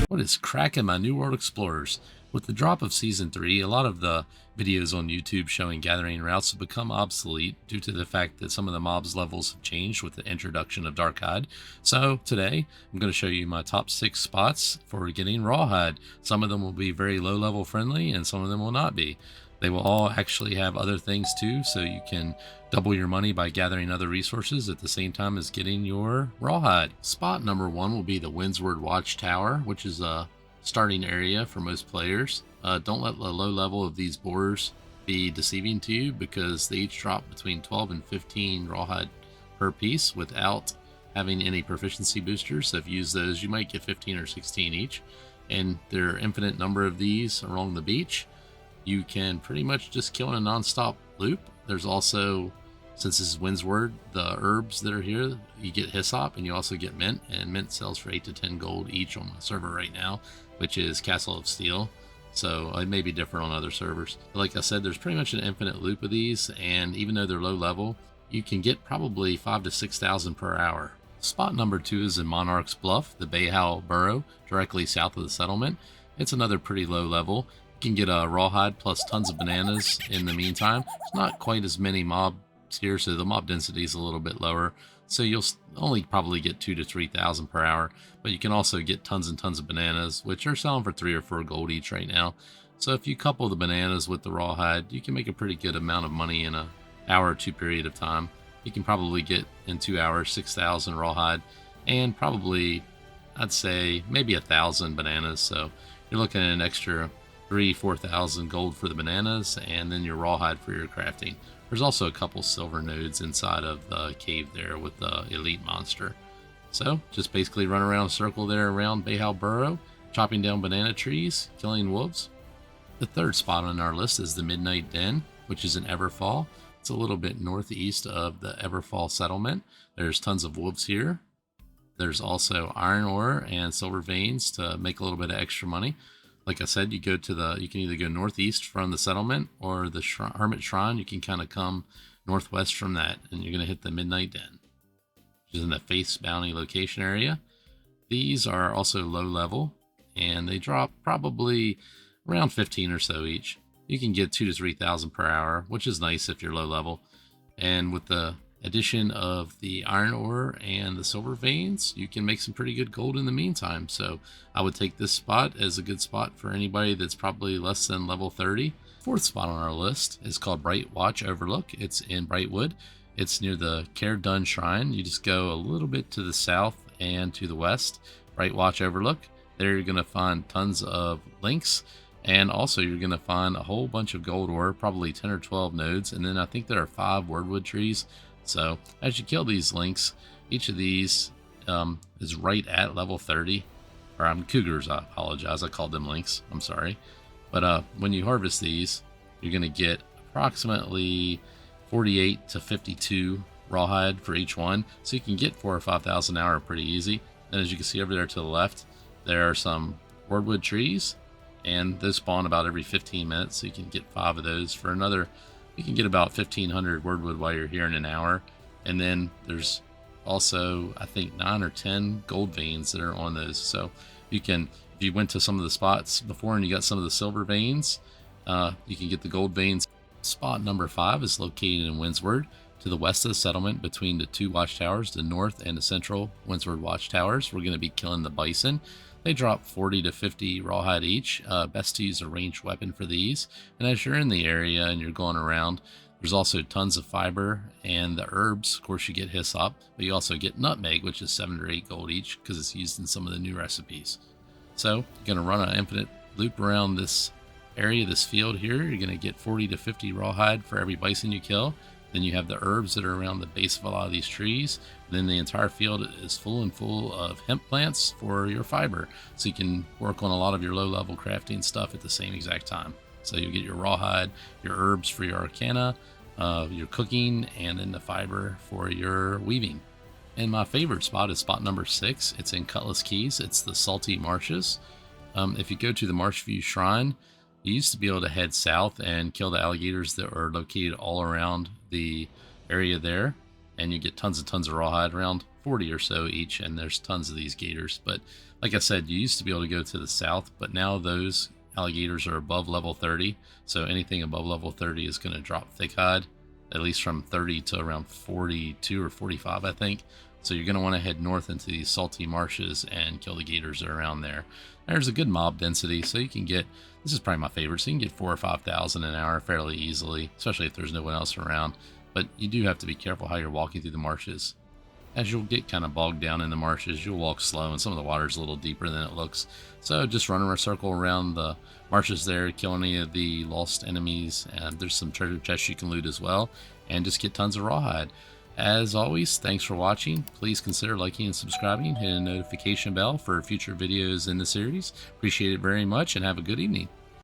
What is cracking, my New World Explorers? With the drop of Season 3, a lot of the videos on YouTube showing gathering routes have become obsolete due to the fact that some of the mobs levels have changed with the introduction of Darkhide. So today, I'm going to show you my top 6 spots for getting Rawhide. Some of them will be very low level friendly and some of them will not be. They will all actually have other things too, so you can double your money by gathering other resources at the same time as getting your Rawhide. Spot number 1 will be the Windsward Watchtower, which is a starting area for most players. Don't let the low level of these boars be deceiving to you, because they each drop between 12 and 15 Rawhide per piece without having any proficiency boosters. So if you use those, you might get 15 or 16 each. And there are infinite number of these along the beach. You can pretty much just kill in a non-stop loop. There's also, since this is Windsward, the herbs that are here, you get hyssop and you also get mint, and mint sells for 8 to 10 gold each on my server right now, which is Castle of Steel. So it may be different on other servers. But like I said, there's pretty much an infinite loop of these, and even though they're low level, you can get probably 5 to 6,000 per hour. Spot number 2 is in Monarch's Bluff, the Bayhow Burrow, directly south of the settlement. It's another pretty low level. You can get a Rawhide plus tons of bananas in the meantime. There's not quite as many mobs here, so the mob density is a little bit lower. So you'll only probably get 2 to 3,000 per hour, but you can also get tons and tons of bananas, which are selling for 3 or 4 gold each right now. So if you couple the bananas with the Rawhide, you can make a pretty good amount of money in an hour or 2 period of time. You can probably get in 2 hours 6,000 Rawhide and probably, I'd say, maybe 1,000 bananas. So you're looking at an extra 4,000 gold for the bananas, and then your Rawhide for your crafting. There's also a couple silver nodes inside of the cave there with the elite monster. So just basically run around a circle there around Bayhow Burrow, chopping down banana trees, killing wolves. The third spot on our list is the Midnight Den, which is in Everfall. It's a little bit northeast of the Everfall settlement. There's tons of wolves here. There's also iron ore and silver veins to make a little bit of extra money. Like I said, you can either go northeast from the settlement or the Hermit Shrine. You can kind of come northwest from that, and you're going to hit the Midnight Den, which is in the Faith's Bounty location area. These are also low level, and they drop probably around 15 or so each. You can get 2 to 3,000 per hour, which is nice if you're low level. And with the addition of the iron ore and the silver veins, you can make some pretty good gold in the meantime. So I would take this spot as a good spot for anybody that's probably less than level 30. Fourth spot on our list is called Bright Watch Overlook. It's in Brightwood. It's near the Care Dun Shrine. You just go a little bit to the south and to the west. Bright Watch Overlook. There you're going to find tons of links, and also you're going to find a whole bunch of gold ore, probably 10 or 12 nodes, and then I think there are 5 wordwood trees. So as you kill these links, each of these is right at level 30. Or I'm cougars, I apologize. I called them links. I'm sorry. But when you harvest these, you're going to get approximately 48 to 52 Rawhide for each one. So you can get 4,000 or 5,000 an hour pretty easy. And as you can see over there to the left, there are some wordwood trees, and those spawn about every 15 minutes. So you can get 5 of those for another. You can get about 1,500 wordwood while you're here in an hour. And then there's also, I think, 9 or 10 gold veins that are on those. So you can, if you went to some of the spots before and you got some of the silver veins, you can get the gold veins. Spot number 5 is located in Windsward, to the west of the settlement between the 2 watchtowers, the north and the central Windsward watchtowers. We're going to be killing the bison. They drop 40 to 50 Rawhide each. Best to use a ranged weapon for these. And as you're in the area and you're going around, there's also tons of fiber and the herbs. Of course, you get hyssop, but you also get nutmeg, which is 7 or 8 gold each because it's used in some of the new recipes. So you're going to run an infinite loop around this area, this field here. You're going to get 40 to 50 Rawhide for every bison you kill. Then you have the herbs that are around the base of a lot of these trees. And then the entire field is full of hemp plants for your fiber. So you can work on a lot of your low level crafting stuff at the same exact time. So you'll get your Rawhide, your herbs for your arcana, your cooking, and then the fiber for your weaving. And my favorite spot is spot number 6. It's in Cutlass Keys. It's the Salty Marshes. If you go to the Marshview Shrine, you used to be able to head south and kill the alligators that are located all around the area there. and you get tons and tons of rawhide, around 40 or so each, and there's tons of these gators. But like I said, you used to be able to go to the south, but now those alligators are above level 30, so anything above level 30 is going to drop thick hide, at least from 30 to around 42 or 45, I think. So you're going to want to head north into these salty marshes and kill the gators that are around there. There's a good mob density, so you can get, this is probably my favorite, so you can get 4,000 or 5,000 an hour fairly easily, especially if there's no one else around. But you do have to be careful how you're walking through the marshes. As you'll get kind of bogged down in the marshes, you'll walk slow, and some of the water's a little deeper than it looks. So just run in a circle around the marshes there, kill any of the lost enemies, and there's some treasure chests you can loot as well, and just get tons of rawhide. As always, thanks for watching. Please consider liking and subscribing, hit a notification bell for future videos in the series. Appreciate it very much, and have a good evening.